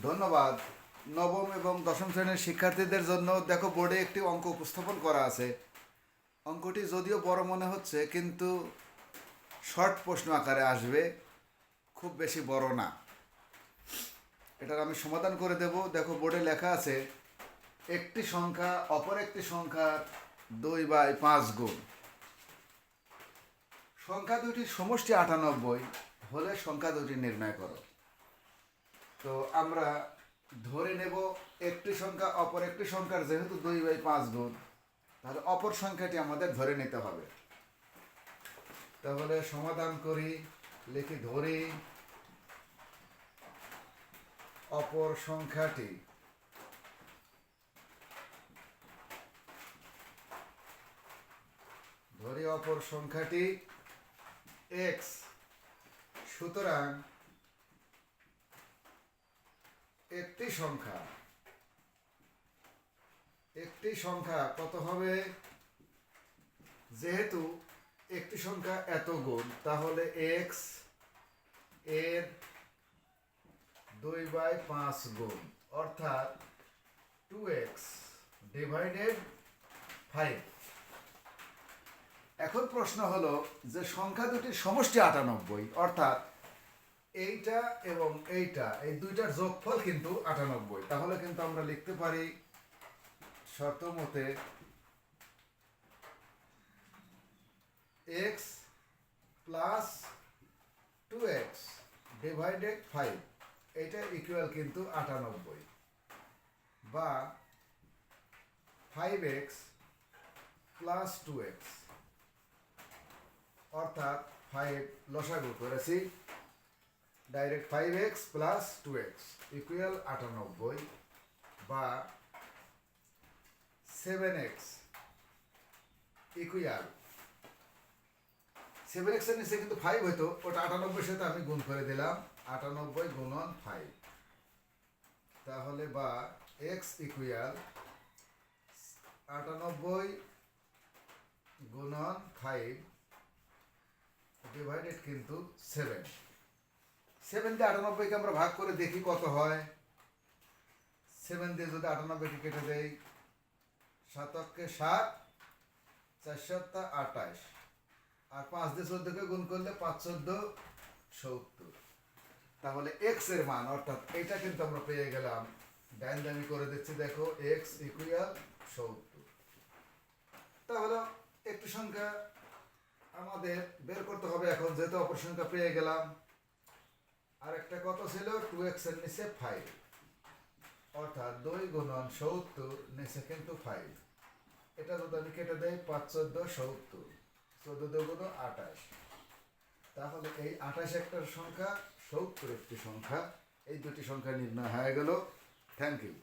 ধন্যবাদ। নবম এবং দশম শ্রেণীর শিক্ষার্থীদের জন্য দেখো বোর্ডে একটি অঙ্ক উপস্থাপন করা আছে। অঙ্কটি যদিও বড় মনে হচ্ছে, কিন্তু শর্ট প্রশ্ন আকারে আসবে, খুব বেশি বড় না। এটার আমি সমাধান করে দেব। দেখো বোর্ডে লেখা আছে, একটি সংখ্যা অপর একটি সংখ্যার 2/5 গুণ। সংখ্যা দুটির সমষ্টি 98 হলে সংখ্যা দুটি নির্ণয় করো। তো আমরা ধরে নেব একটি সংখ্যা অপর একটি সংখ্যার যেহেতু 2/5 গুণ, তাহলে অপর সংখ্যাটি আমাদের ধরে নিতে হবে। তাহলে সমাধান করি, লিখি ধরি অপর সংখ্যাটি x। সুতরাং একটি সংখ্যা কত হবে? যেহেতু একটি সংখ্যা এত গুণ, তাহলে x এর 2/5 গুণ, অর্থাৎ 2x ডিভাইডেড 5। এখন প্রশ্ন হলো যে সংখ্যা দুটির সমষ্টি 98, অর্থাৎ এইটা এবং এইটা, এই দুইটার যোগফল কিন্তু 98। তাহলে কিন্তু আমরা লিখতে পারি শর্ত মতে x প্লাস 2x ডিভাইডেড 5, এটা ইকুয়াল কিন্তু 98, বা 5x প্লাস 2x, অর্থাৎ 5 লসাগু করেছি, direct 5x plus 2x equal 98, বা 7x ইকুয়াল 7x এর নিচে কিন্তু 5 হইতো, ওটা 98 সাথে আমি গুণ করে দিলাম, 98 গুণন 5। তাহলে বা x ইকুয়াল 98 গুণন 5 ডিভাইডেড কিন্তু 7। 7 দিয়ে 98 কে আমরা ভাগ করে দেখি কত হয়। 7 দিয়ে যদি 98 কে কেটে দেই, 7 কে 7, 4 7 28, আর 5 দিয়ে 14 কে গুণ করলে 5 14 70। তাহলে x এর মান, অর্থাৎ এটা কিন্তু আমরা পেয়ে গেলাম। ডাইন দামি করে দিচ্ছি, দেখো x ইকুয়াল 70। তাহলে একটি সংখ্যা আমাদের বের করতে হবে এখন, যেহেতু অপর সংখ্যা পেয়ে গেলাম। আর একটা কত ছিল? 2x এর নিচে 5, অর্থাৎ 2 গুণন 70, নিচে কিন্তু 5। এটা যদি আমি কেটে দেই, 5 14 70, 14 2 গুণ 28। তাহলে এই 28 একটা সংখ্যা, 70 একটি সংখ্যা, এই দুটি সংখ্যা নির্ণয় হয়ে গেল। Thank you.